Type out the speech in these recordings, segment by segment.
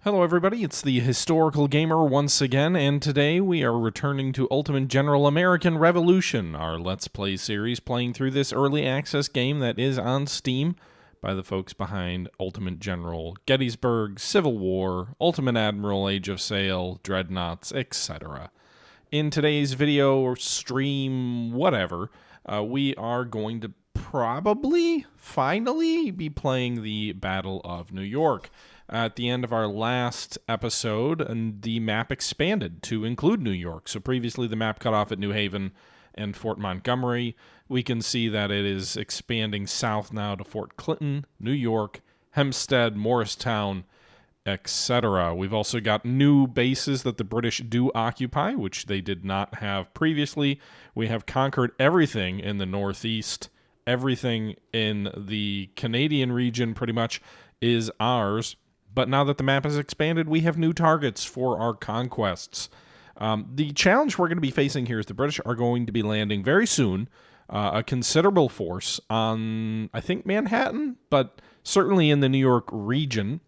Hello everybody, it's the Historical Gamer once again, and today we are returning to Ultimate General American Revolution, our Let's Play series, playing through this early access game that is on Steam by the folks behind Ultimate General Gettysburg, Civil War, Ultimate Admiral, Age of Sail, Dreadnoughts, etc. In today's video or stream, whatever, we are going to finally be playing the Battle of New York. At the end of our last episode, and the map expanded to include New York. So previously the map cut off at New Haven and Fort Montgomery. We can see that it is expanding south now to Fort Clinton, New York, Hempstead, Morristown, etc. We've also got new bases that the British do occupy, which they did not have previously. We have conquered everything in the Northeast. Everything in the Canadian region pretty much is ours. But now that the map has expanded, we have new targets for our conquests. The challenge we're going to be facing here is the British are going to be landing very soon, a considerable force on, I think, Manhattan, but certainly in the New York region.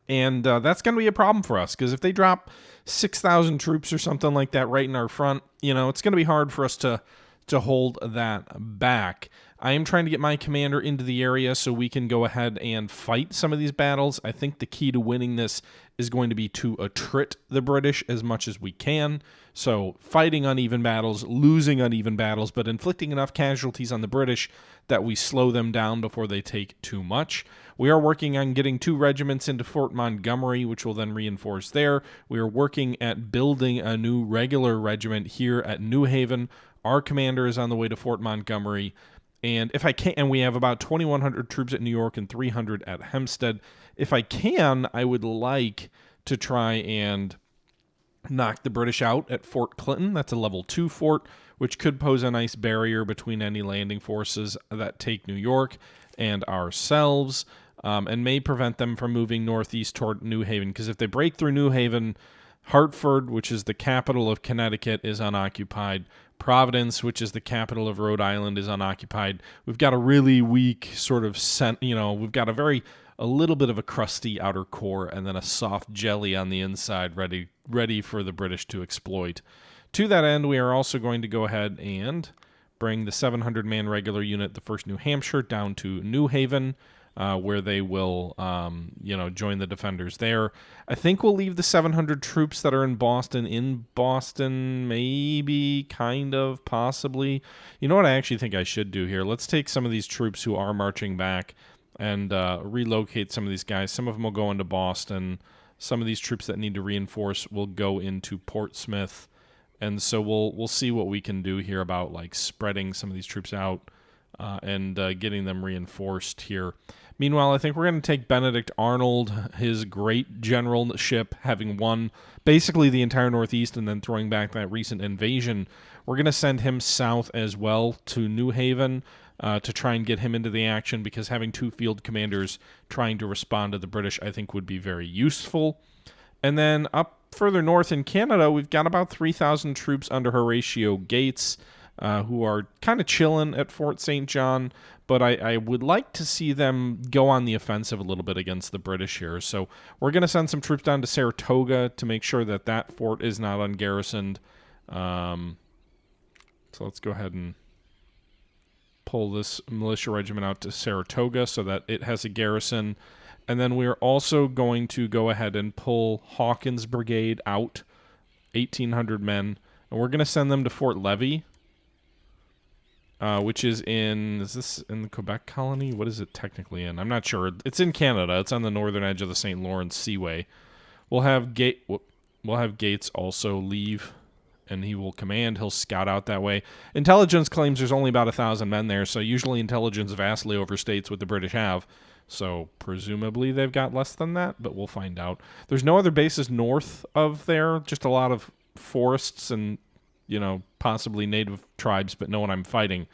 And that's going to be a problem for us, because if they drop 6,000 troops or something like that right in our front, it's going to be hard for us to hold that back. I am trying to get my commander into the area so we can go ahead and fight some of these battles. I think the key to winning this is going to be to attrit the British as much as we can. So fighting uneven battles, losing uneven battles, but inflicting enough casualties on the British that we slow them down before they take too much. We are working on getting 2 regiments into Fort Montgomery, which will then reinforce there. We are working at building a new regular regiment here at New Haven. Our commander is on the way to Fort Montgomery. And if I can, and we have about 2,100 troops at New York and 300 at Hempstead. If I can, I would like to try and knock the British out at Fort Clinton. That's a level 2 fort, which could pose a nice barrier between any landing forces that take New York and ourselves, and may prevent them from moving northeast toward New Haven. Because if they break through New Haven, Hartford, which is the capital of Connecticut, is unoccupied. Providence, which is the capital of Rhode Island, is unoccupied. We've got a really weak sort of we've got a little bit of a crusty outer core and then a soft jelly on the inside ready for the British to exploit. To that end, we are also going to go ahead and bring the 700-man regular unit, the 1st New Hampshire, down to New Haven, where they will, join the defenders there. I think we'll leave the 700 troops that are in Boston, maybe, kind of, possibly. You know what I actually think I should do here? Let's take some of these troops who are marching back and relocate some of these guys. Some of them will go into Boston. Some of these troops that need to reinforce will go into Portsmouth. And so we'll see what we can do here about spreading some of these troops out and getting them reinforced here. Meanwhile, I think we're going to take Benedict Arnold, his great generalship, having won basically the entire Northeast and then throwing back that recent invasion. We're going to send him south as well to New Haven to try and get him into the action, because having 2 field commanders trying to respond to the British, I think, would be very useful. And then up further north in Canada, we've got about 3,000 troops under Horatio Gates, who are kind of chilling at Fort St. John, but I would like to see them go on the offensive a little bit against the British here. So we're going to send some troops down to Saratoga to make sure that that fort is not ungarrisoned. So let's go ahead and pull this militia regiment out to Saratoga so that it has a garrison. And then we're also going to go ahead and pull Hawkins' brigade out, 1,800 men, and we're going to send them to Fort Levy, which is this in the Quebec colony? What is it technically in? I'm not sure. It's in Canada. It's on the northern edge of the St. Lawrence Seaway. We'll have Gates also leave, and he will command. He'll scout out that way. Intelligence claims there's only about 1,000 men there, so usually intelligence vastly overstates what the British have. So presumably they've got less than that, but we'll find out. There's no other bases north of there, just a lot of forests and possibly native tribes, but no one I'm fighting.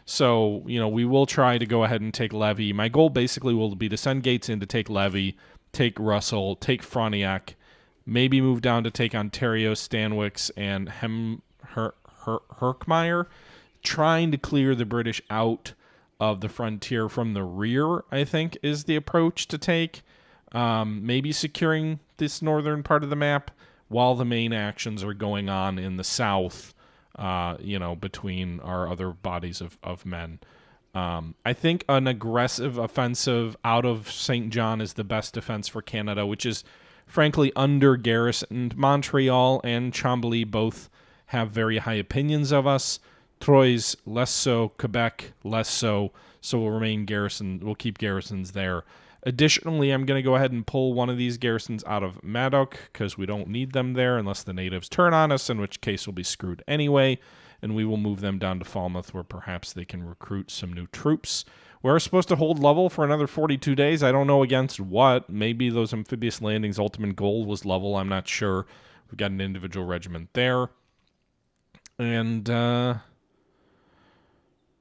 So, we will try to go ahead and take Levy. My goal basically will be to send Gates in to take Levy, take Russell, take Frontenac, maybe move down to take Ontario, Stanwix, and Herkmeyer, trying to clear the British out of the frontier from the rear, I think, is the approach to take. maybe securing this northern part of the map while the main actions are going on in the south, between our other bodies of men. I think an aggressive offensive out of St. John is the best defense for Canada, which is frankly under-garrisoned. Montreal and Chambly both have very high opinions of us. Troyes less so, Quebec less so, so we'll remain garrisoned. We'll keep garrisons there. Additionally, I'm going to go ahead and pull one of these garrisons out of Madoc because we don't need them there unless the natives turn on us, in which case we'll be screwed anyway, and we will move them down to Falmouth where perhaps they can recruit some new troops. We're supposed to hold level for another 42 days. I don't know against what. Maybe those amphibious landings' ultimate goal was level. I'm not sure. We've got an individual regiment there. And,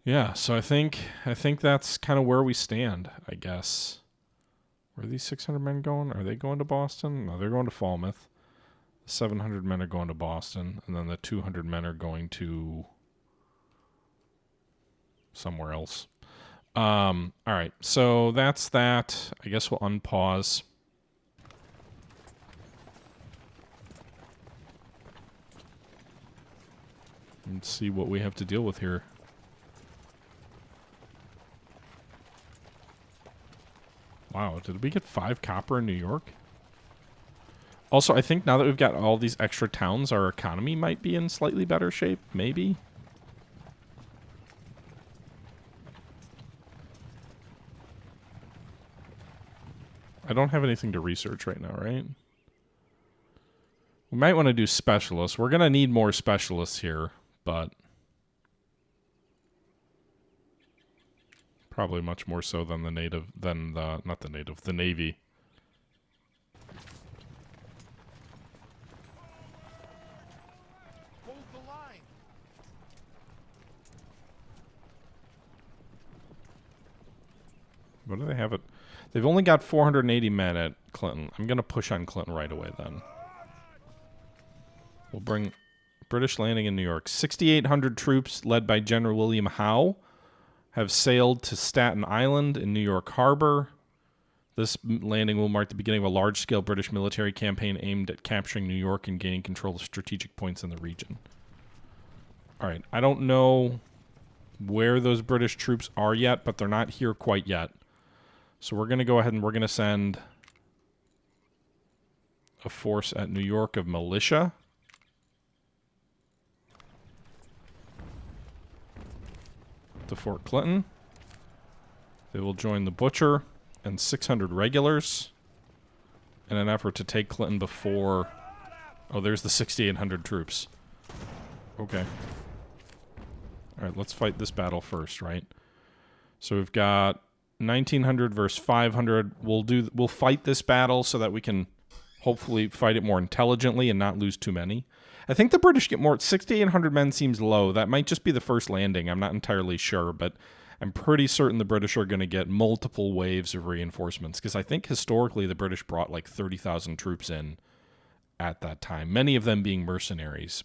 yeah, so I think that's kind of where we stand, I guess. Where are these 600 men going? Are they going to Boston? No, they're going to Falmouth. The 700 men are going to Boston, and then the 200 men are going to somewhere else. All right, so that's that. I guess we'll unpause. And see what we have to deal with here. Wow, did we get 5 copper in New York? Also, I think now that we've got all these extra towns, our economy might be in slightly better shape, maybe? I don't have anything to research right now, right? We might want to do specialists. We're going to need more specialists here, but probably much more so than the Navy. Hold the line. What do they have at? They've only got 480 men at Clinton. I'm going to push on Clinton right away then. We'll bring British landing in New York. 6,800 troops led by General William Howe have sailed to Staten Island in New York Harbor. This landing will mark the beginning of a large-scale British military campaign aimed at capturing New York and gaining control of strategic points in the region. All right, I don't know where those British troops are yet, but they're not here quite yet. So we're going to go ahead and we're going to send a force at New York of militia. To Fort Clinton. They will join the Butcher and 600 regulars in an effort to take Clinton before... Oh, there's the 6,800 troops. Okay. Alright, let's fight this battle first, right? So we've got 1,900 versus 500. We'll fight this battle so that we can hopefully fight it more intelligently and not lose too many. I think the British get more. 6,800 men seems low. That might just be the first landing. I'm not entirely sure, but I'm pretty certain the British are going to get multiple waves of reinforcements because I think historically the British brought like 30,000 troops in at that time, many of them being mercenaries,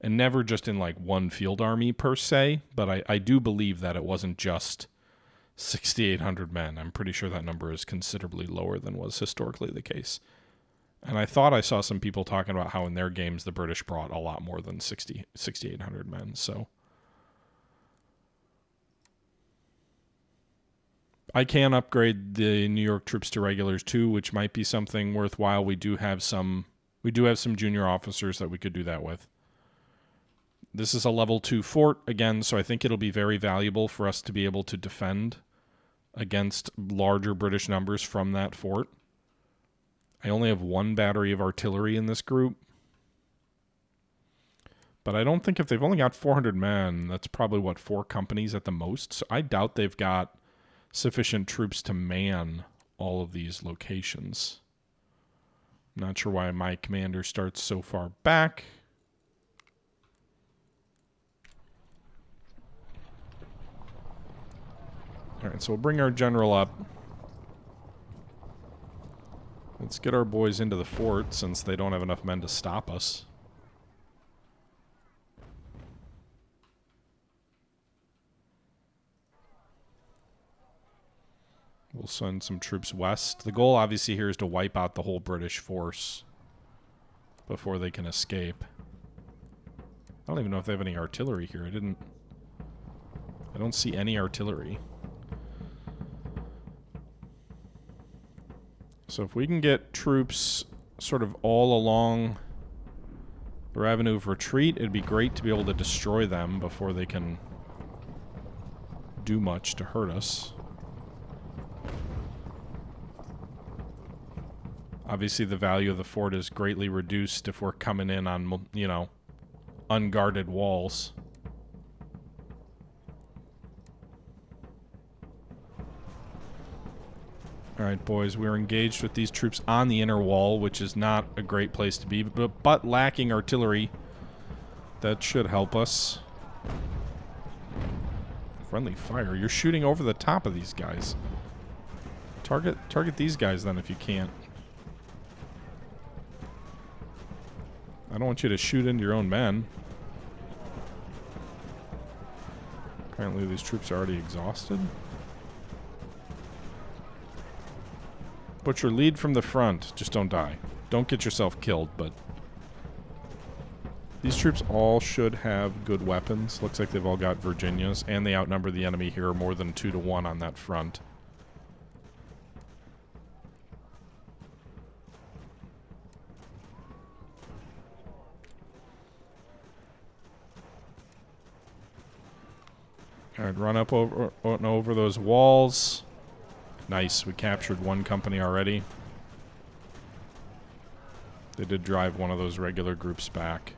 and never just in like one field army per se, but I do believe that it wasn't just 6,800 men. I'm pretty sure that number is considerably lower than was historically the case. And I thought I saw some people talking about how in their games the British brought a lot more than 6,800 men, so... I can upgrade the New York troops to regulars too, which might be something worthwhile. We do have some junior officers that we could do that with. This is a level 2 fort again, so I think it'll be very valuable for us to be able to defend against larger British numbers from that fort. I only have 1 battery of artillery in this group. But I don't think if they've only got 400 men, that's probably, 4 companies at the most. So I doubt they've got sufficient troops to man all of these locations. I'm not sure why my commander starts so far back. All right, so we'll bring our general up. Let's get our boys into the fort since they don't have enough men to stop us. We'll we'll send some troops west. The goal, obviously, here is to wipe out the whole British force before they can escape. I don't even know if they have any artillery here. I don't see any artillery. So if we can get troops sort of all along their avenue of retreat, it'd be great to be able to destroy them before they can do much to hurt us. Obviously, the value of the fort is greatly reduced if we're coming in on, you know, unguarded walls. Alright, boys, we're engaged with these troops on the inner wall, which is not a great place to be, but lacking artillery. That should help us. Friendly fire. You're shooting over the top of these guys. Target these guys then if you can't. I don't want you to shoot into your own men. Apparently these troops are already exhausted. Butcher, lead from the front. Just don't die. Don't get yourself killed, but... These troops all should have good weapons. Looks like they've all got Virginias, and they outnumber the enemy here more than 2 to 1 on that front. Alright, run up over those walls. Nice, we captured 1 company already. They did drive one of those regular groups back.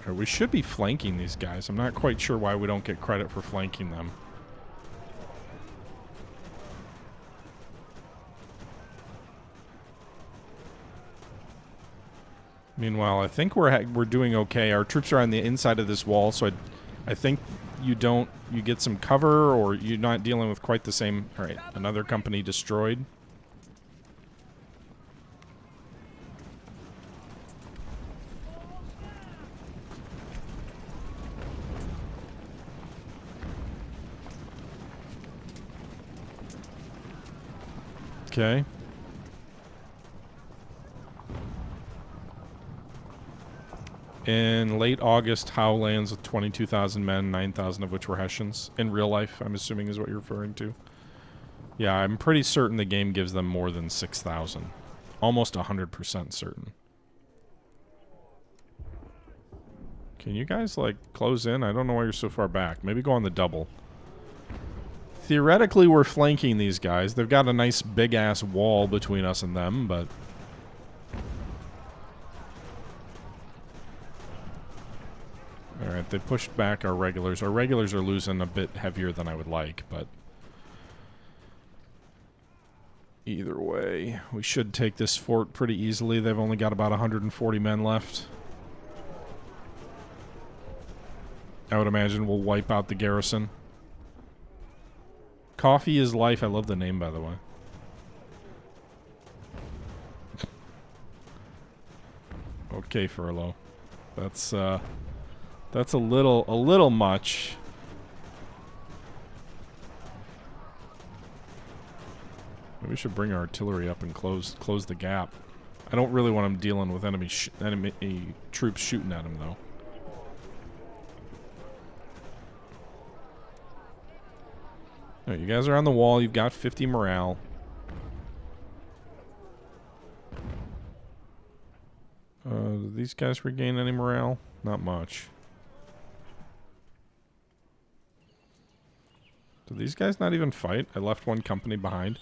Alright, we should be flanking these guys. I'm not quite sure why we don't get credit for flanking them. Meanwhile, I think we're doing okay. Our troops are on the inside of this wall, so I think you get some cover, or you're not dealing with quite the same. All right, another company destroyed. Okay. In late August, Howe lands with 22,000 men, 9,000 of which were Hessians. In real life, I'm assuming is what you're referring to. Yeah, I'm pretty certain the game gives them more than 6,000. Almost 100% certain. Can you guys, like, close in? I don't know why you're so far back. Maybe go on the double. Theoretically, we're flanking these guys. They've got a nice big-ass wall between us and them, but... Alright, they pushed back our regulars. Our regulars are losing a bit heavier than I would like, but... Either way, we should take this fort pretty easily. They've only got about 140 men left. I would imagine we'll wipe out the garrison. Coffee is life. I love the name, by the way. Okay, Furlough. That's a little much. Maybe we should bring our artillery up and close the gap. I don't really want them dealing with enemy troops shooting at them, though. Alright, you guys are on the wall. You've got 50 morale. Do these guys regain any morale? Not much. Do these guys not even fight? I left one company behind.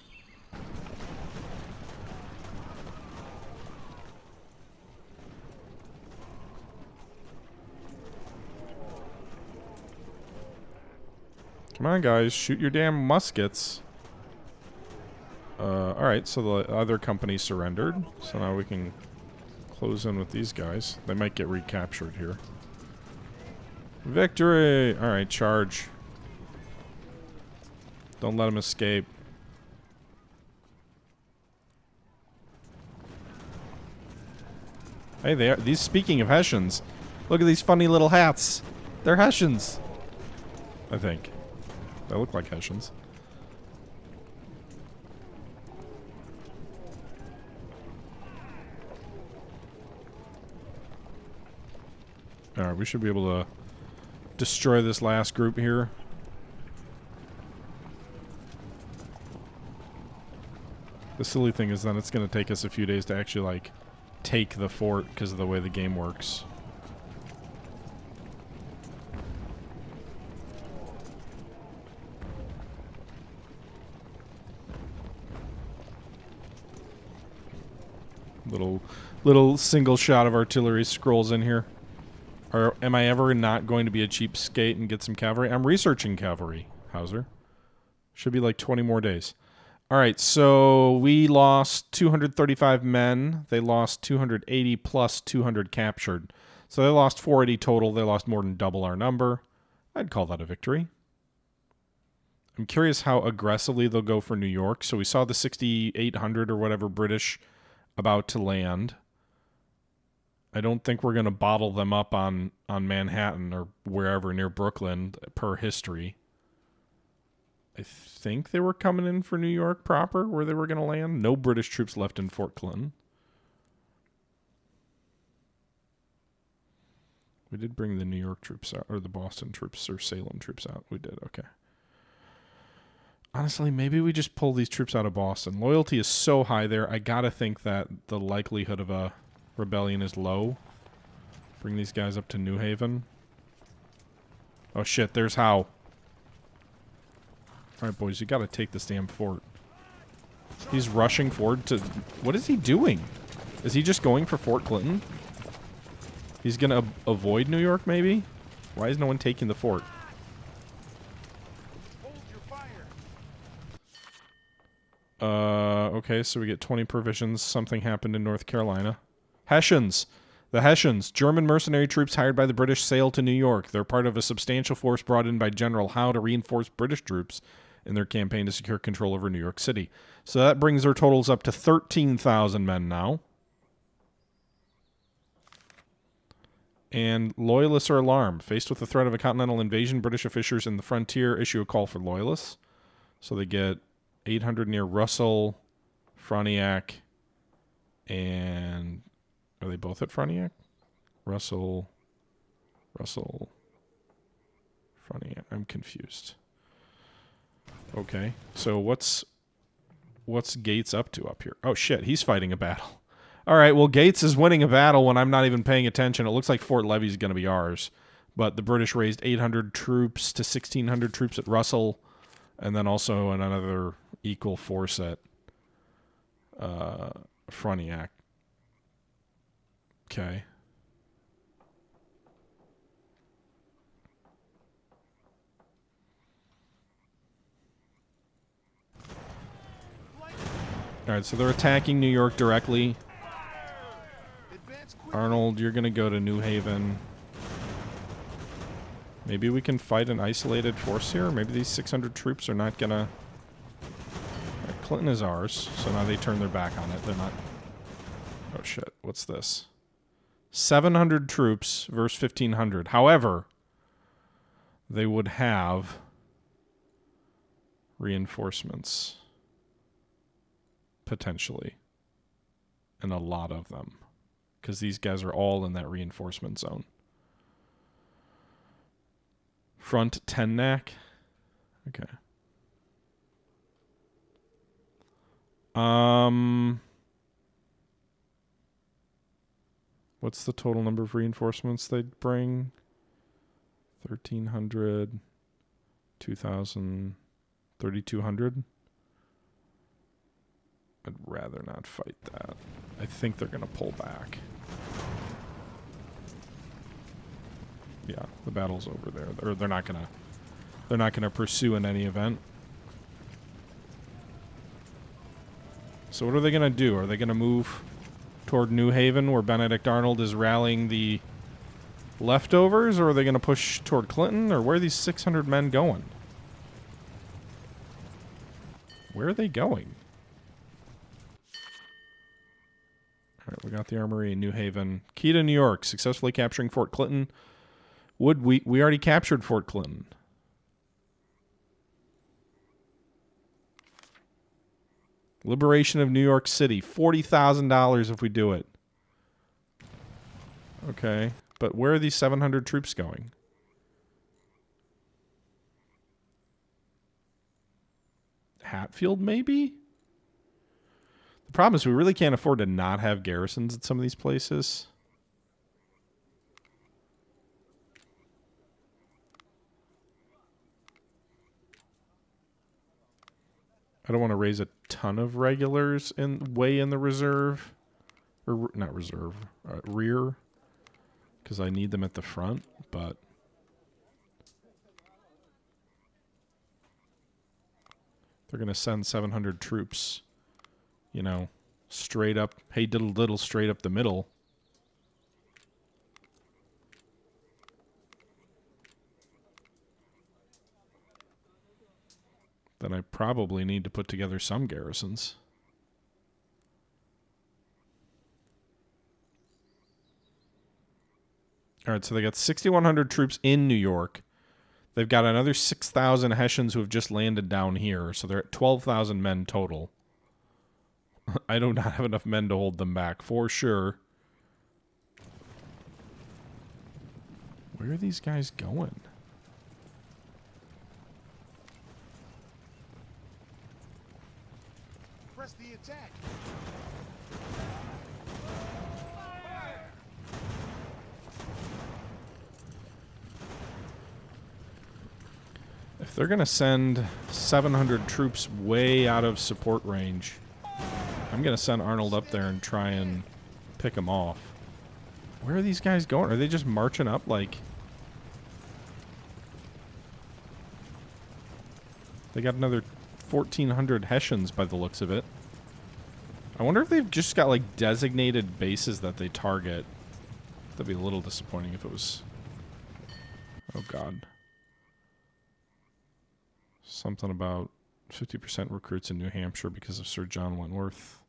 Come on, guys. Shoot your damn muskets. Alright, so the other company surrendered. So now we can close in with these guys. They might get recaptured here. Victory! Alright, charge. Don't let them escape. Hey, these speaking of Hessians, look at these funny little hats. They're Hessians. I think. They look like Hessians. Alright, we should be able to destroy this last group here. The silly thing is then it's going to take us a few days to actually, like, take the fort because of the way the game works. Little single shot of artillery scrolls in here. Am I ever not going to be a cheapskate and get some cavalry? I'm researching cavalry, Hauser. Should be like 20 more days. All right, so we lost 235 men. They lost 280 plus 200 captured. So they lost 480 total. They lost more than double our number. I'd call that a victory. I'm curious how aggressively they'll go for New York. So we saw the 6,800 or whatever British about to land. I don't think we're going to bottle them up on Manhattan or wherever near Brooklyn per history. I think they were coming in for New York proper where they were going to land. No British troops left in Fort Clinton. We did bring the New York troops out, or the Boston troops or Salem troops out. We did, okay. Honestly, maybe we just pull these troops out of Boston. Loyalty is so high there, I gotta think that the likelihood of a rebellion is low. Bring these guys up to New Haven. Oh shit, there's Howe. Alright boys, you gotta take this damn fort. He's rushing forward to... What is he doing? Is he just going for Fort Clinton? He's gonna avoid New York, maybe? Why is no one taking the fort? Okay, so we get 20 provisions. Something happened in North Carolina. Hessians. The Hessians, German mercenary troops hired by the British, sailed to New York. They're part of a substantial force brought in by General Howe to reinforce British troops in their campaign to secure control over New York City. So that brings their totals up to 13,000 men now. And Loyalists are alarmed. Faced with the threat of a continental invasion, British officers in the frontier issue a call for Loyalists. So they get 800 near Russell, Frontenac, and... Are they both at Frontenac? Russell, Frontenac. I'm confused. Okay, so what's Gates up to up here? Oh shit, he's fighting a battle. All right, well Gates is winning a battle when I'm not even paying attention. It looks like Fort Levy's going to be ours, but the British raised 800 troops to 1,600 troops at Russell, and then also another equal force at Frontenac. Okay. Alright, so they're attacking New York directly. Arnold, you're going to go to New Haven. Maybe we can fight an isolated force here. Maybe these 600 troops are not going to... Right, Clinton is ours, so now they turn their back on it. They're not... Oh shit, what's this? 700 troops versus 1,500. However, they would have reinforcements. Potentially. And a lot of them. Because these guys are all in that reinforcement zone. Front Tennac. Okay. What's the total number of reinforcements they'd bring? 1,300, 2,000, 3,200. I'd rather not fight that. I think they're going to pull back. Yeah, the battle's over there. Or they're not going to pursue in any event. So what are they going to do? Are they going to move toward New Haven where Benedict Arnold is rallying the leftovers, or are they going to push toward Clinton, or where are these 600 men going? Where are they going? All right, we got the armory in New Haven. Key to New York, successfully capturing Fort Clinton Would we already captured Fort Clinton. Liberation of New York City. $40,000 if we do it. Okay. But where are these 700 troops going? Hatfield, maybe? The problem is we really can't afford to not have garrisons at some of these places. I don't want to raise a ton of regulars way in the reserve. Or not reserve. Rear. Because I need them at the front, but... They're going to send 700 troops, you know, straight up. Hey, diddle diddle, straight up the middle. Then I probably need to put together some garrisons. All right, so they got 6,100 troops in New York. They've got another 6,000 Hessians who have just landed down here, so they're at 12,000 men total. I do not have enough men to hold them back, for sure. Where are these guys going? Press the attack. If they're going to send 700 troops way out of support range, I'm going to send Arnold up there and try and pick them off. Where are these guys going? Are they just marching up like... They got another 1,400 Hessians by the looks of it. I wonder if they've just got like designated bases that they target. That'd be a little disappointing if it was... Oh god. Something about 50% recruits in New Hampshire because of Sir John Wentworth.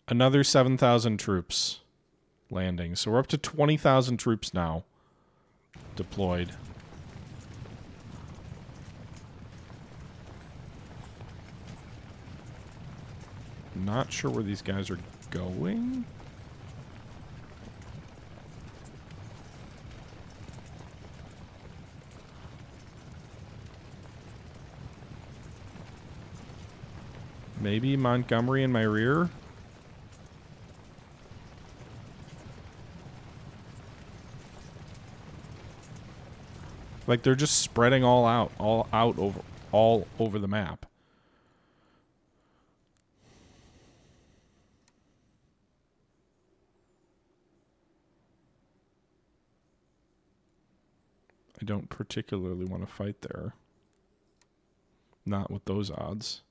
Another 7,000 troops landing. So we're up to 20,000 troops now deployed. Not sure where these guys are going. Maybe Montgomery in my rear. Like they're just spreading all out over the map. I don't particularly want to fight there. Not with those odds.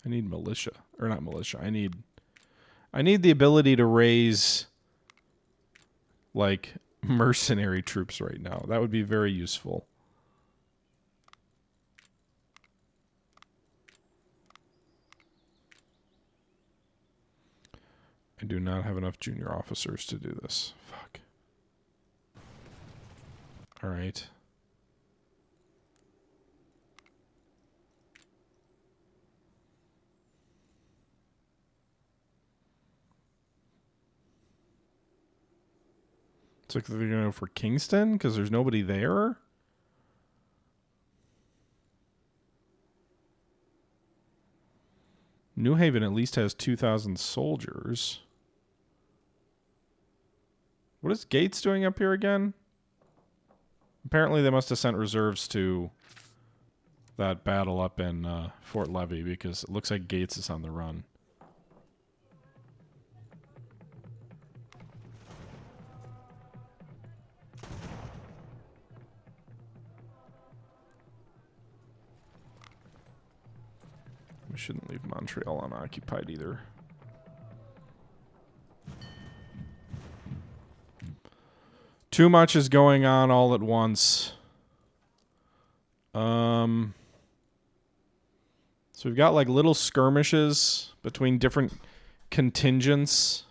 I need militia. Or not militia. I need the ability to raise like mercenary troops right now. That would be very useful. I do not have enough junior officers to do this. Fuck. All right. It's like they're going to go for Kingston because there's nobody there. New Haven at least has 2,000 soldiers. What is Gates doing up here again? Apparently they must have sent reserves to that battle up in Fort Levy because it looks like Gates is on the run. We shouldn't leave Montreal unoccupied either. Too much is going on all at once. So we've got like little skirmishes between different contingents.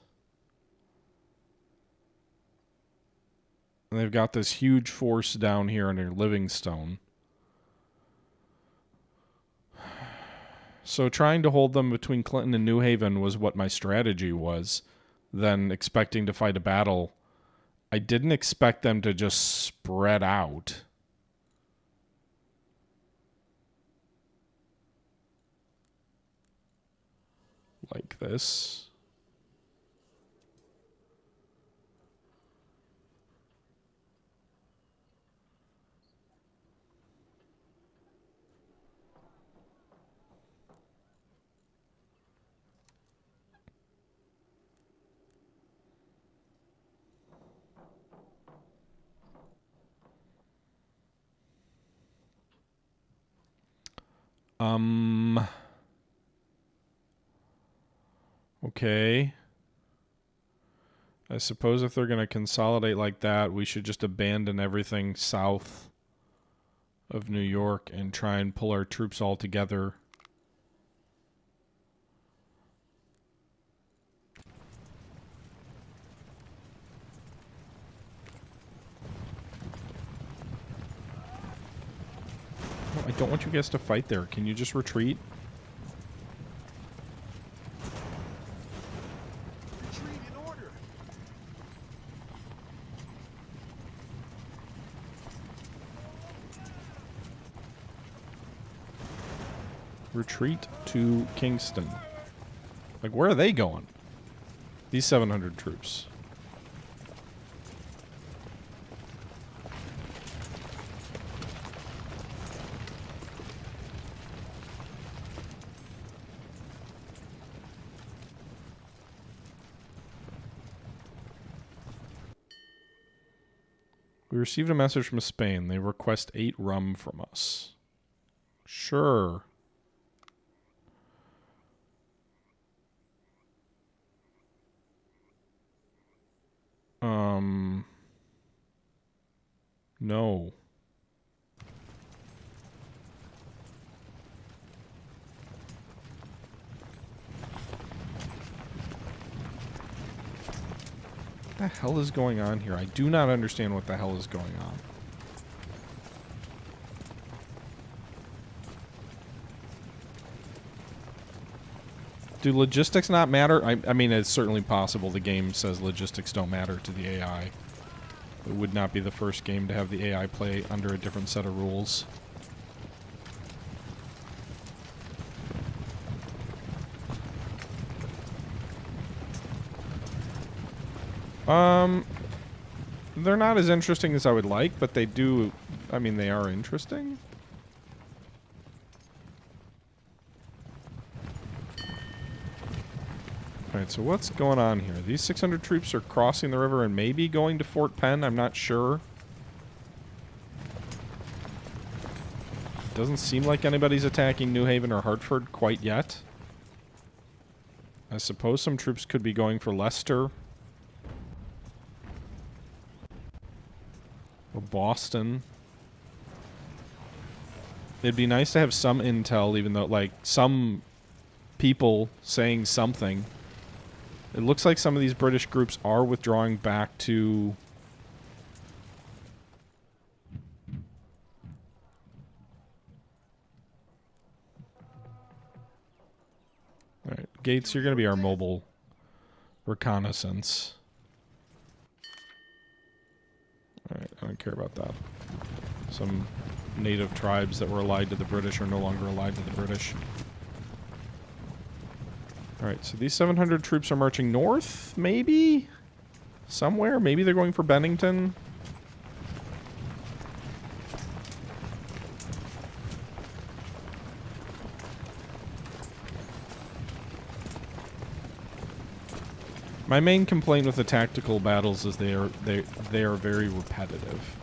And they've got this huge force down here under Livingstone. So trying to hold them between Clinton and New Haven was what my strategy was. Then expecting to fight a battle. I didn't expect them to just spread out. Like this. Okay. I suppose if they're going to consolidate like that, we should just abandon everything south of New York and try and pull our troops all together. No, I don't want you guys to fight there. Can you just retreat? Retreat to Kingston. Like, where are they going? These 700 troops. We received a message from Spain. They request 8 rum from us. Sure. No. What the hell is going on here? I do not understand what the hell is going on. Do logistics not matter? I mean, it's certainly possible the game says logistics don't matter to the AI. It would not be the first game to have the AI play under a different set of rules. They're not as interesting as I would like, but they do, I mean, they are interesting. Alright, so what's going on here? These 600 troops are crossing the river and maybe going to Fort Penn. I'm not sure. Doesn't seem like anybody's attacking New Haven or Hartford quite yet. I suppose some troops could be going for Leicester. Or Boston. It'd be nice to have some intel, even though, like, some people saying something. It looks like some of these British groups are withdrawing back to... Alright, Gates, you're going to be our mobile reconnaissance. Alright, I don't care about that. Some native tribes that were allied to the British are no longer allied to the British. Alright, so these 700 troops are marching north, maybe? Somewhere? Maybe they're going for Bennington? My main complaint with the tactical battles is they are very repetitive.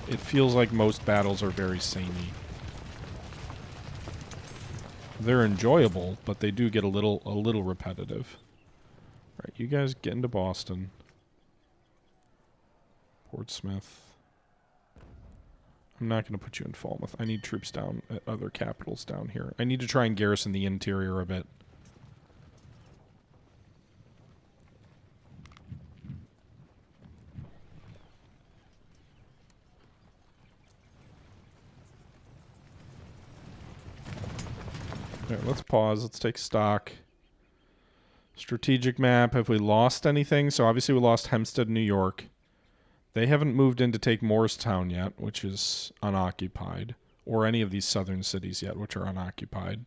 It feels like most battles are very samey. They're enjoyable, but they do get a little repetitive. All right, you guys get into Boston. Portsmouth. I'm not going to put you in Falmouth. I need troops down at other capitals down here. I need to try and garrison the interior a bit. Alright, let's pause. Let's take stock. Strategic map. Have we lost anything? So obviously we lost Hempstead, New York. They haven't moved in to take Morristown yet, which is unoccupied. Or any of these southern cities yet, which are unoccupied.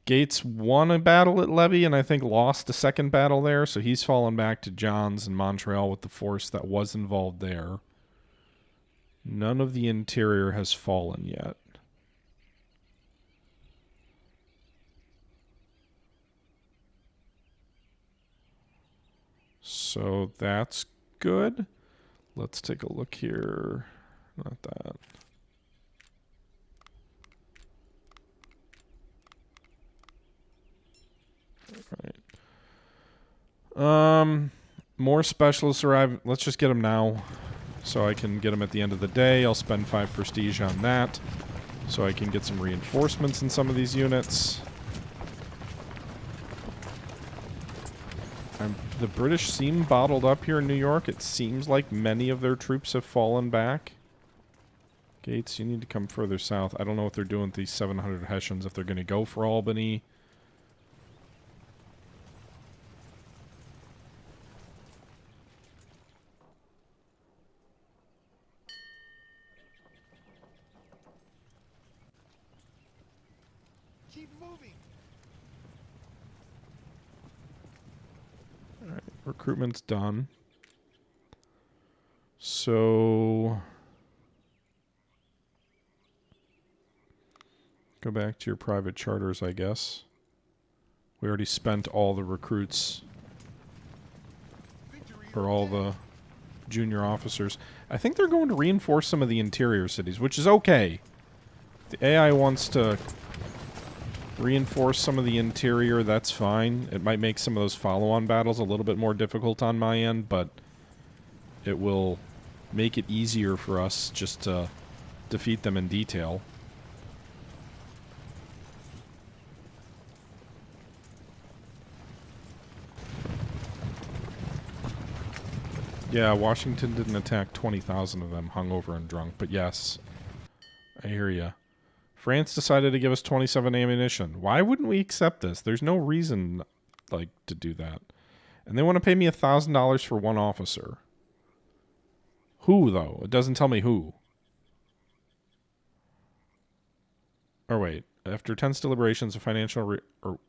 Gates won a battle at Levy and I think lost a second battle there, so he's fallen back to Johns and Montreal with the force that was involved there. None of the interior has fallen yet. So that's good. Let's take a look here. Not that. Right. More specialists arrive. Let's just get them now, so I can get them at the end of the day. I'll spend 5 prestige on that, so I can get some reinforcements in some of these units. The British seem bottled up here in New York. It seems like many of their troops have fallen back. Gates, you need to come further south. I don't know what they're doing with these 700 Hessians, if they're going to go for Albany. Keep moving. All right, recruitment's done. So go back to your private charters, I guess. We already spent all the recruits, or all the junior officers. I think they're going to reinforce some of the interior cities, which is okay. The AI wants to reinforce some of the interior, that's fine. It might make some of those follow-on battles a little bit more difficult on my end, but it will make it easier for us just to defeat them in detail. Yeah, Washington didn't attack 20,000 of them, hungover and drunk, but yes, I hear ya. France decided to give us 27 ammunition. Why wouldn't we accept this? There's no reason, like, to do that. And they want to pay me $1,000 for one officer. Who, though? It doesn't tell me who. Or wait, after tense deliberations, a financial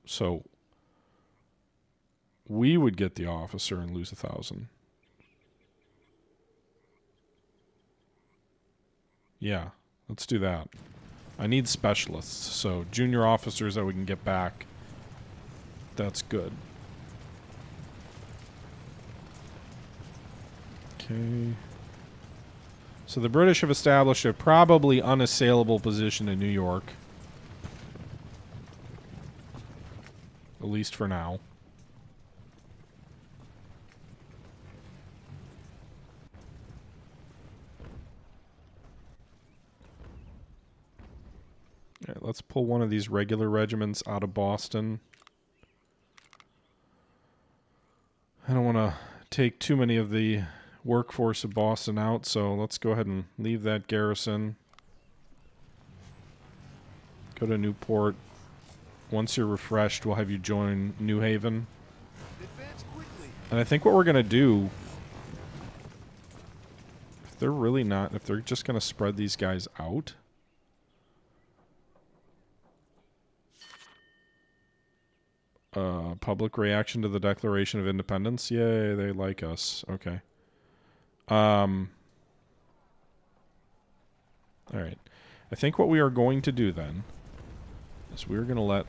so we would get the officer and lose 1,000. Yeah, let's do that. I need specialists, so junior officers that we can get back. That's good. Okay. So the British have established a probably unassailable position in New York. At least for now. Alright, let's pull one of these regular regiments out of Boston. I don't want to take too many of the workforce of Boston out, so let's go ahead and leave that garrison. Go to Newport. Once you're refreshed, we'll have you join New Haven. And I think what we're going to do, if they're really not, if they're just going to spread these guys out, public reaction to the Declaration of Independence. Yay, they like us. Okay. Alright. I think what we are going to do then is we're going to let...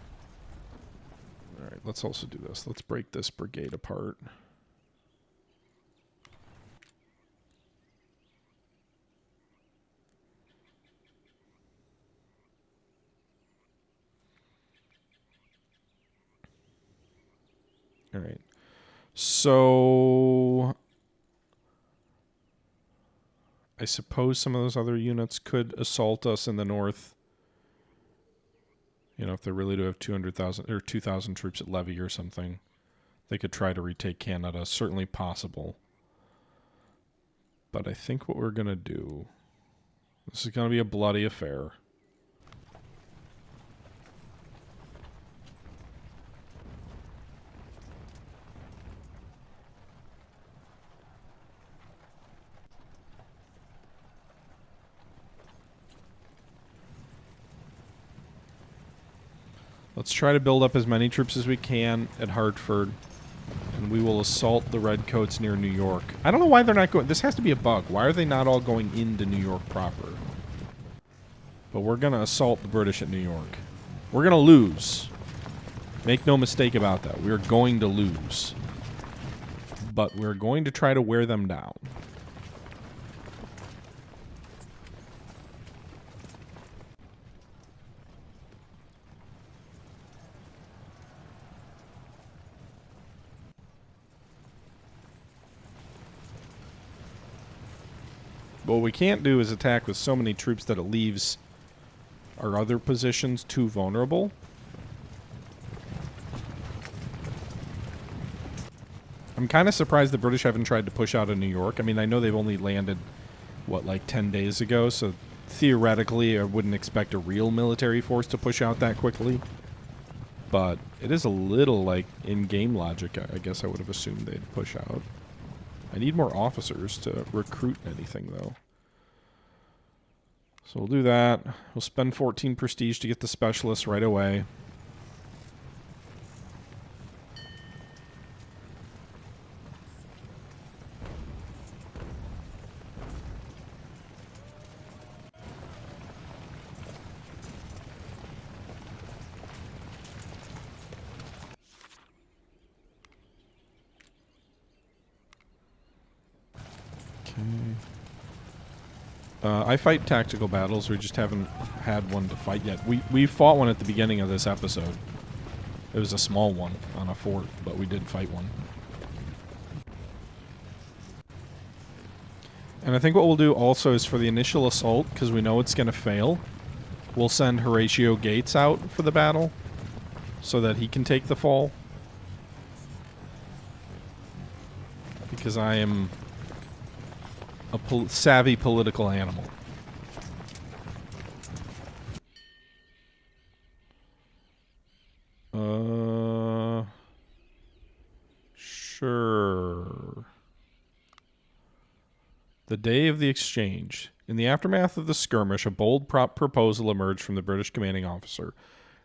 Alright, let's also do this. Let's break this brigade apart. Alright. So... I suppose some of those other units could assault us in the north. You know, if they really do have 200,000 or 2,000 troops at levy or something, they could try to retake Canada. Certainly possible. But I think what we're going to do, this is going to be a bloody affair. Let's try to build up as many troops as we can at Hartford, and we will assault the Redcoats near New York. I don't know why they're not going... This has to be a bug. Why are they not all going into New York proper? But we're going to assault the British at New York. We're going to lose. Make no mistake about that. We're going to lose. But we're going to try to wear them down. But what we can't do is attack with so many troops that it leaves our other positions too vulnerable. I'm kind of surprised the British haven't tried to push out of New York. I mean, I know they've only landed, what, like 10 days ago, so theoretically I wouldn't expect a real military force to push out that quickly. But it is a little, like, in-game logic. I guess I would have assumed they'd push out. I need more officers to recruit anything, though. So we'll do that. We'll spend 14 prestige to get the specialists right away. I fight tactical battles. We just haven't had one to fight yet. We fought one at the beginning of this episode. It was a small one on a fort, but we did fight one. And I think what we'll do also is for the initial assault, because we know it's going to fail, we'll send Horatio Gates out for the battle so that he can take the fall. Because I am a savvy political animal. Sure. The day of the exchange. In the aftermath of the skirmish, a bold proposal emerged from the British commanding officer.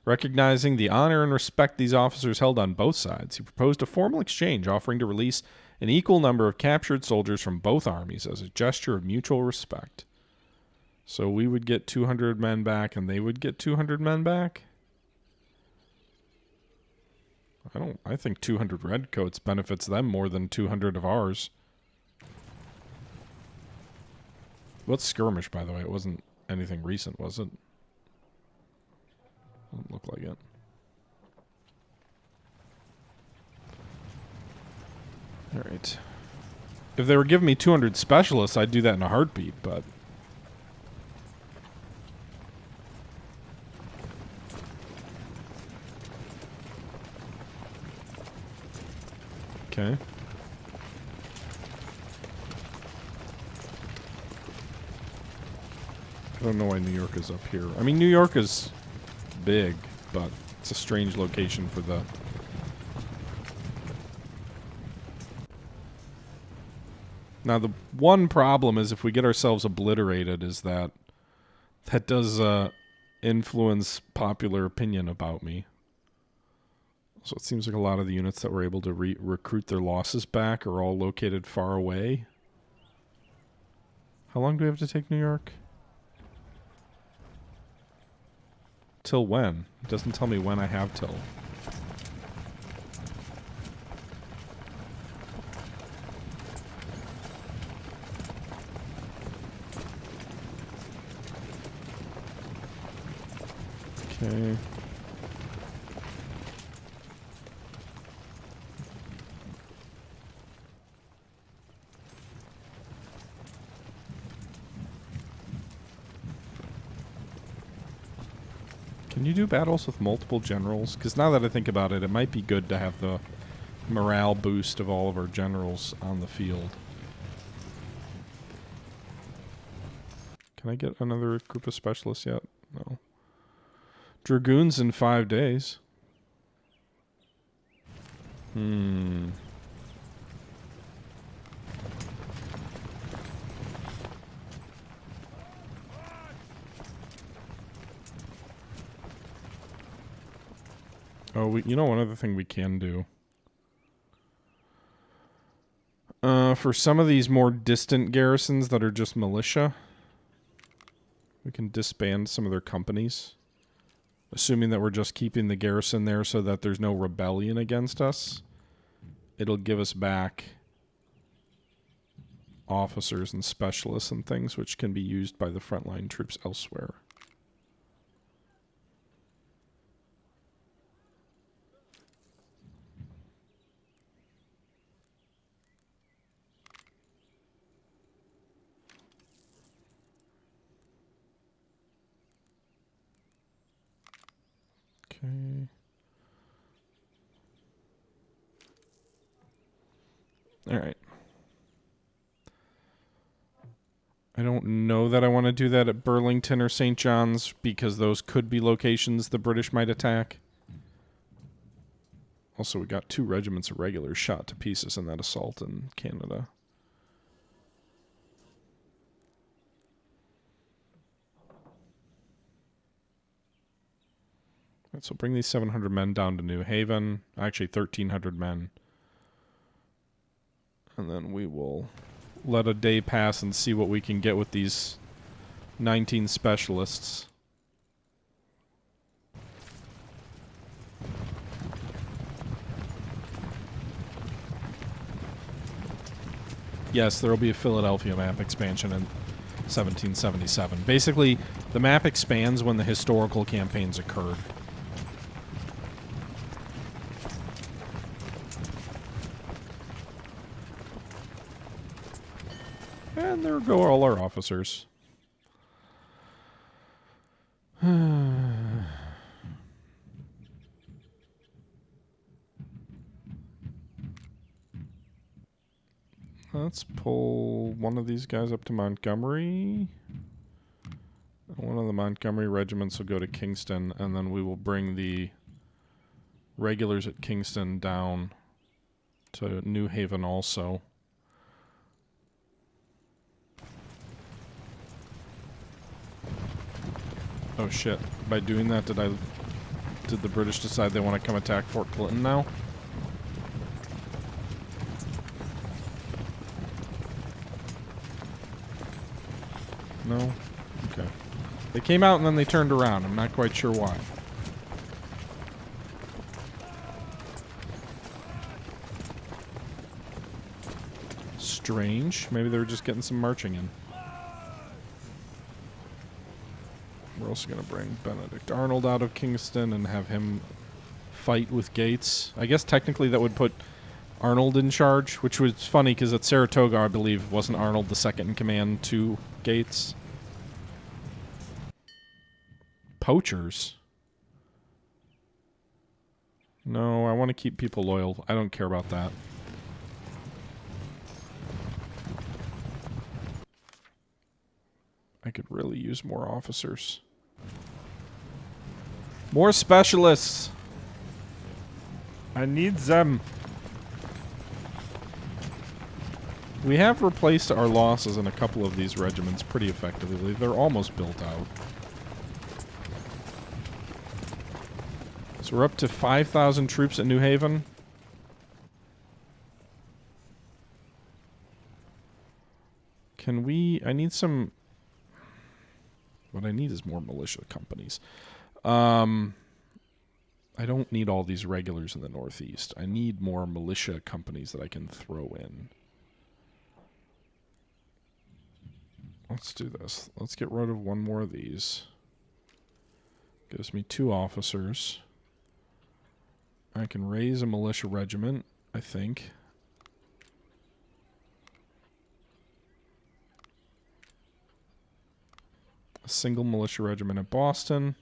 Recognizing the honor and respect these officers held on both sides, he proposed a formal exchange offering to release an equal number of captured soldiers from both armies as a gesture of mutual respect. So we would get 200 men back and they would get 200 men back? I think 200 redcoats benefits them more than 200 of ours. What's skirmish, by the way? It wasn't anything recent, was it? Doesn't look like it. Alright. If they were giving me 200 specialists, I'd do that in a heartbeat, but... Okay. I don't know why New York is up here. I mean, New York is big, but it's a strange location for the... Now, the one problem is if we get ourselves obliterated is that does influence popular opinion about me. So it seems like a lot of the units that were able to recruit their losses back are all located far away. How long do we have to take New York? Till when? It doesn't tell me when I have till. Okay. Can you do battles with multiple generals? Because now that I think about it, it might be good to have the morale boost of all of our generals on the field. Can I get another group of specialists yet? No. Dragoons in 5 days. Oh, you know one other thing we can do? For some of these more distant garrisons that are just militia, we can disband some of their companies. Assuming that we're just keeping the garrison there so that there's no rebellion against us. It'll give us back officers and specialists and things which can be used by the frontline troops elsewhere. Okay. All right. I don't know that I want to do that at Burlington or St. John's because those could be locations the British might attack. Also, we got 2 regiments of regulars shot to pieces in that assault in Canada. Right, so bring these 700 men down to New Haven. Actually, 1,300 men. And then we will let a day pass and see what we can get with these 19 specialists. Yes, there will be a Philadelphia map expansion in 1777. Basically, the map expands when the historical campaigns occurred. And there go all our officers. Let's pull one of these guys up to Montgomery. One of the Montgomery regiments will go to Kingston, and then we will bring the regulars at Kingston down to New Haven also. Oh shit. By doing that, did the British decide they want to come attack Fort Clinton now? No? Okay. They came out and then they turned around. I'm not quite sure why. Strange. Maybe they were just getting some marching in. We're also going to bring Benedict Arnold out of Kingston and have him fight with Gates. I guess technically that would put Arnold in charge, which was funny because at Saratoga, I believe, wasn't Arnold the second in command to Gates? Poachers? No, I want to keep people loyal. I don't care about that. I could really use more officers. More specialists! I need them. We have replaced our losses in a couple of these regiments pretty effectively. They're almost built out. So we're up to 5,000 troops at New Haven. Can we... I need some... What I need is more militia companies. I don't need all these regulars in the Northeast. I need more militia companies that I can throw in. Let's do this. Let's get rid of one more of these. Gives me 2 officers. I can raise a militia regiment, I think. A single militia regiment at Boston.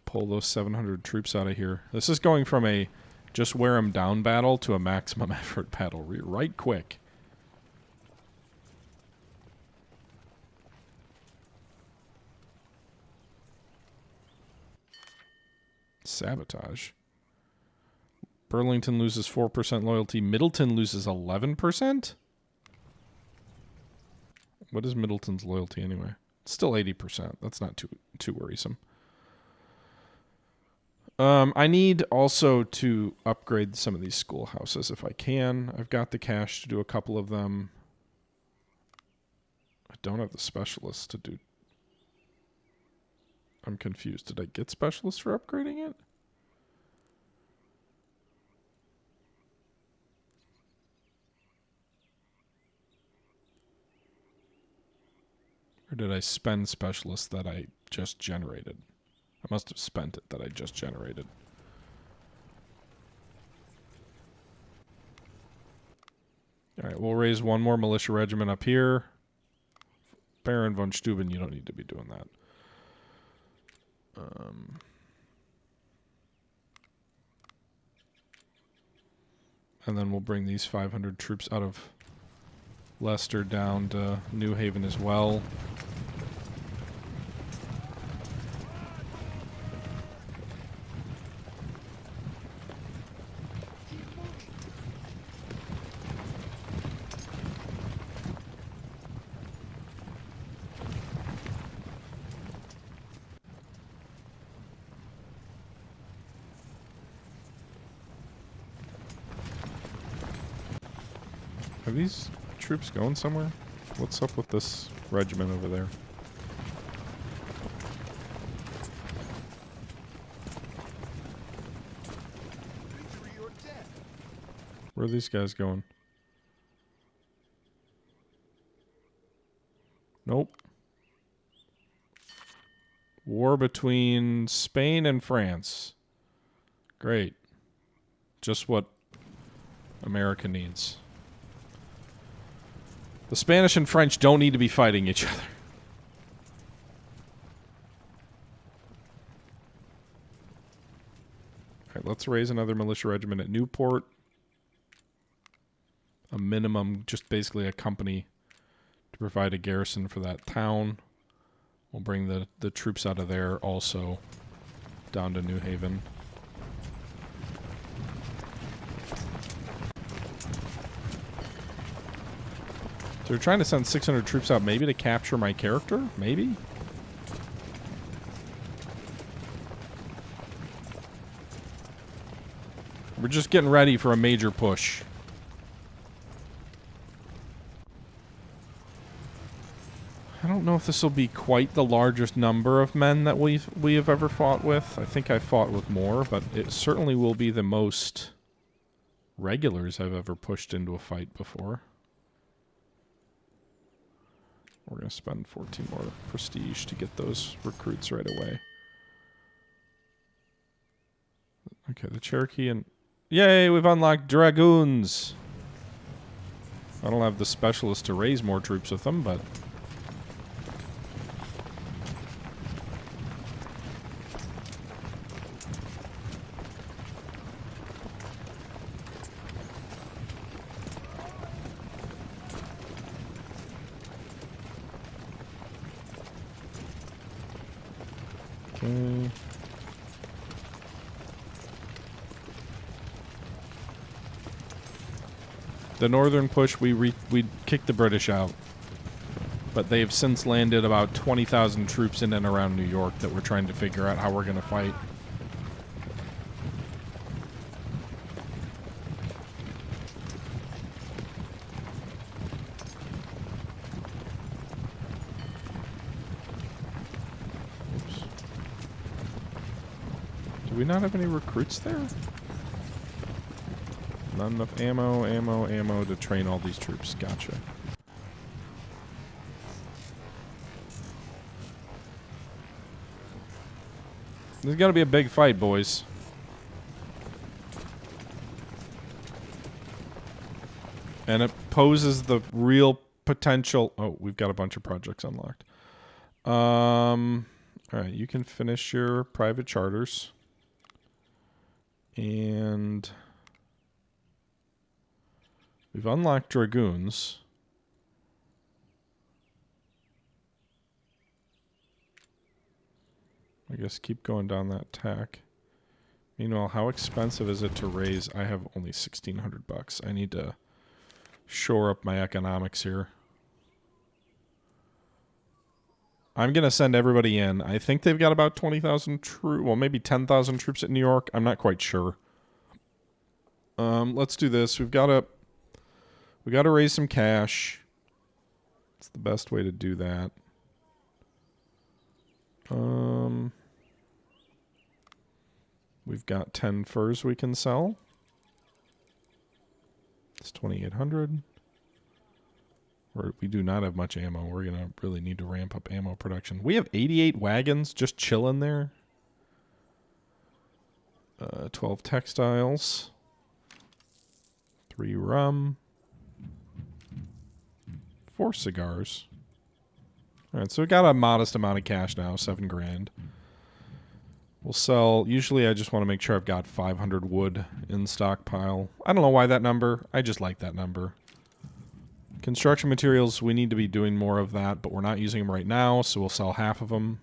pull those 700 troops out of here. This is going from a just wear them down battle to a maximum effort battle right quick. Sabotage. Burlington loses 4% loyalty. Middleton loses 11%? What is Middleton's loyalty anyway? Still 80%. That's not too worrisome. I need also to upgrade some of these schoolhouses if I can. I've got the cash to do a couple of them. I don't have the specialists to do. I'm confused. Did I get specialists for upgrading it? Or did I spend specialists that I just generated? I must have spent it that I just generated. Alright, we'll raise one more militia regiment up here. Baron von Steuben, you don't need to be doing that. And then we'll bring these 500 troops out of Leicester down to New Haven as well. Are these troops going somewhere? What's up with this regiment over there? Where are these guys going? Nope. War between Spain and France. Great. Just what America needs. The Spanish and French don't need to be fighting each other. Alright, let's raise another militia regiment at Newport. A minimum, just basically a company to provide a garrison for that town. We'll bring the troops out of there also down to New Haven. So we're trying to send 600 troops out maybe to capture my character? Maybe? We're just getting ready for a major push. I don't know if this will be quite the largest number of men that we have ever fought with. I think I fought with more, but it certainly will be the most regulars I've ever pushed into a fight before. We're going to spend 14 more prestige to get those recruits right away. Okay, the Cherokee and... Yay, we've unlocked dragoons! I don't have the specialist to raise more troops with them, but... Okay. The northern push, we kicked the British out. But they have since landed about 20,000 troops in and around New York that we're trying to figure out how we're going to fight. Oops. Do we not have any recruits there? Not enough ammo to train all these troops. Gotcha. There's got to be a big fight, boys. And it poses the real potential... Oh, we've got a bunch of projects unlocked. Alright, you can finish your private charters. And we've unlocked dragoons. I guess keep going down that tack. Meanwhile, how expensive is it to raise? I have only 1,600 bucks. I need to shore up my economics here. I'm going to send everybody in. I think they've got about 20,000 troops. Well, maybe 10,000 troops at New York. I'm not quite sure. Let's do this. We got to raise some cash. It's the best way to do that. We've got 10 furs we can sell. It's 2,800. We do not have much ammo. We're going to really need to ramp up ammo production. We have 88 wagons just chilling there. 12 textiles. 3 rum. 4 cigars. Alright, so we got a modest amount of cash now, 7 grand. We'll sell, usually I just want to make sure I've got 500 wood in stockpile. I don't know why that number, I just like that number. Construction materials, we need to be doing more of that, but we're not using them right now, so we'll sell half of them.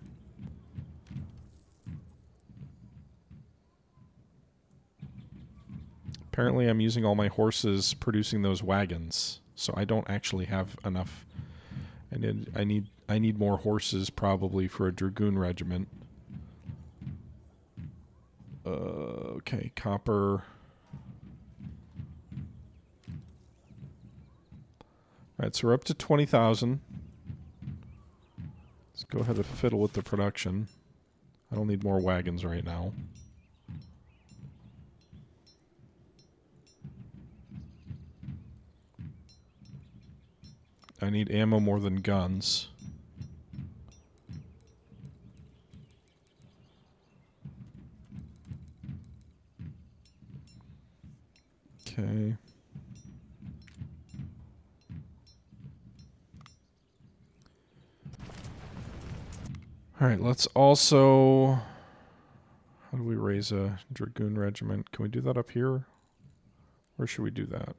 Apparently I'm using all my horses producing those wagons, so I don't actually have enough. I need more horses probably for a dragoon regiment. Okay, copper. Alright, so we're up to 20,000. Let's go ahead and fiddle with the production. I don't need more wagons right now. I need ammo more than guns. Okay. Alright, let's also... How do we raise a dragoon regiment? Can we do that up here? Where should we do that?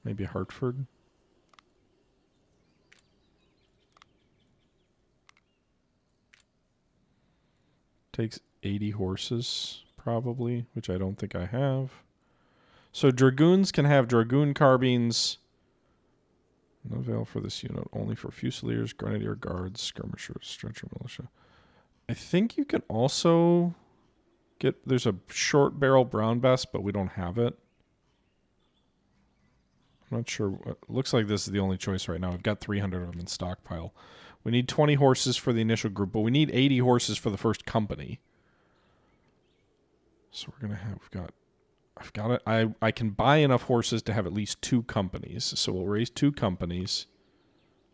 Maybe Hartford? Takes 80 horses, probably, which I don't think I have. So dragoons can have dragoon carbines. No avail for this unit, only for fusiliers, grenadier guards, skirmishers, stretcher militia. I think you can also get... There's a short barrel brown bess, but we don't have it. I'm not sure. It looks like this is the only choice right now. We've got 300 of them in stockpile. We need 20 horses for the initial group, but we need 80 horses for the first company. So we're going to have... I've got it. I can buy enough horses to have at least 2 companies. So we'll raise 2 companies.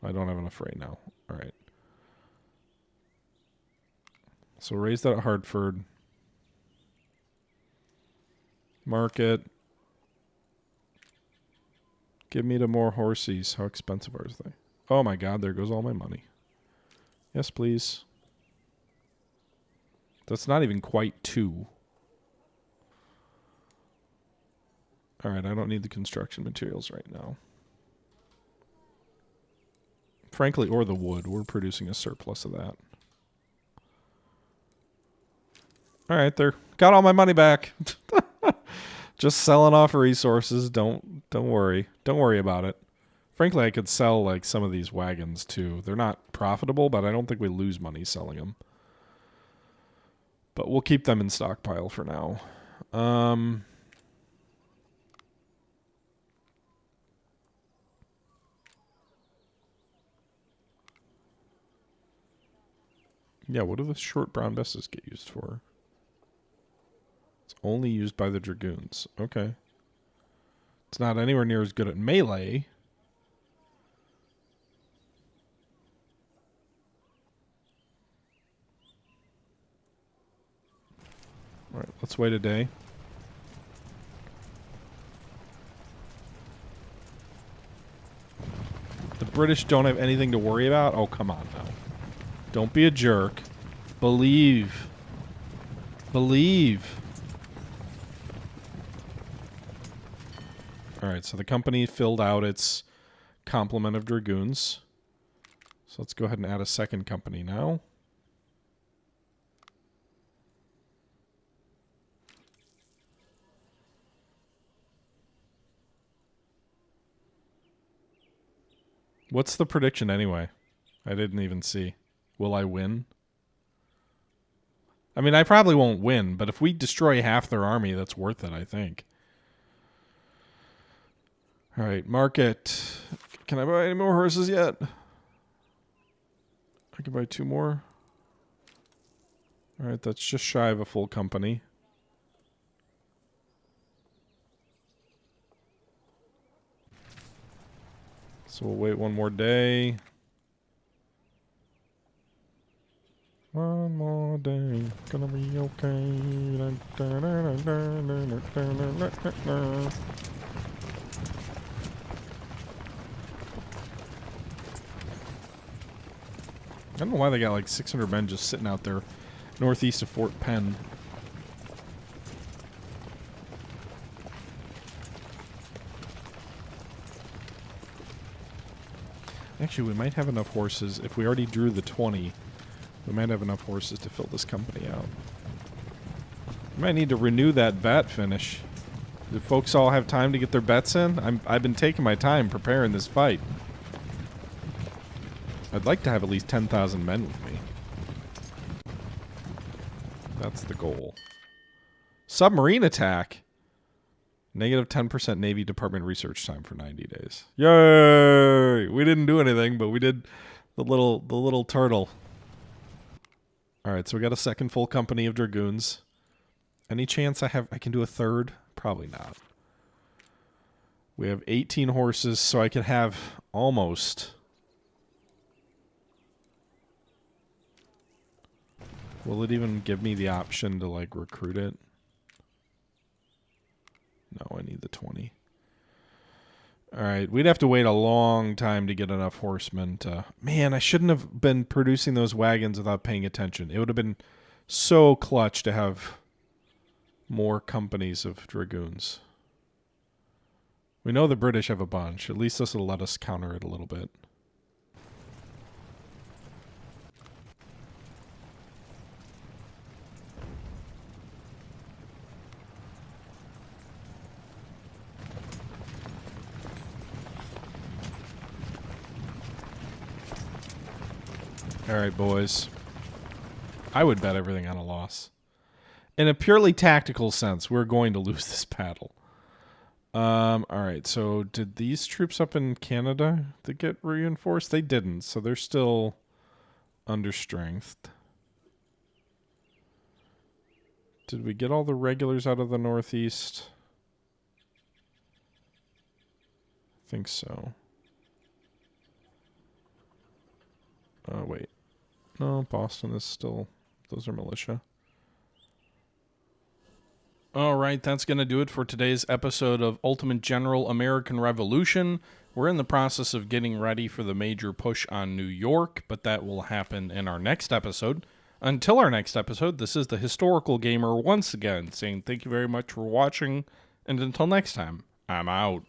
I don't have enough right now. All right. So we'll raise that at Hartford. Market. Give me the more horses. How expensive are they? Oh my god, there goes all my money. Yes, please. That's not even quite 2. Alright, I don't need the construction materials right now. Frankly, or the wood. We're producing a surplus of that. Alright, there. Got all my money back. Just selling off resources. Don't worry. Don't worry about it. Frankly, I could sell like some of these wagons too. They're not profitable, but I don't think we lose money selling them. But we'll keep them in stockpile for now. Yeah, what do the short brown besses get used for? It's only used by the dragoons. Okay. It's not anywhere near as good at melee. Alright, let's wait a day. British don't have anything to worry about? Oh, come on now. Don't be a jerk. Believe. Believe. Alright, so the company filled out its complement of dragoons. So let's go ahead and add a second company now. What's the prediction anyway? I didn't even see. Will I win? I mean, I probably won't win, but if we destroy half their army, that's worth it, I think. All right, market. Can I buy any more horses yet? I can buy 2 more. All right, that's just shy of a full company. So we'll wait 1 more day. One more day, gonna be okay. I don't know why they got like 600 men just sitting out there northeast of Fort Penn. Actually, we might have enough horses. If we already drew the 20, we might have enough horses to fill this company out. We might need to renew that bet finish. Do folks all have time to get their bets in? I've been taking my time preparing this fight. I'd like to have at least 10,000 men with me. That's the goal. Submarine attack. Negative 10% Navy Department research time for 90 days. Yay! We didn't do anything, but we did the little turtle. Alright, so we got a second full company of dragoons. Any chance I can do a third? Probably not. We have 18 horses, so I can have almost... Will it even give me the option to, like, recruit it? No, I need the 20. Alright, we'd have to wait a long time to get enough horsemen to... Man, I shouldn't have been producing those wagons without paying attention. It would have been so clutch to have more companies of dragoons. We know the British have a bunch. At least this will let us counter it a little bit. Alright, boys. I would bet everything on a loss. In a purely tactical sense, we're going to lose this battle. Alright, so did these troops up in Canada that get reinforced? They didn't, so they're still understrengthed. Did we get all the regulars out of the Northeast? I think so. Oh, wait. No, Boston is still... Those are militia. Alright, that's going to do it for today's episode of Ultimate General American Revolution. We're in the process of getting ready for the major push on New York, but that will happen in our next episode. Until our next episode, this is the Historical Gamer once again saying thank you very much for watching, and until next time, I'm out.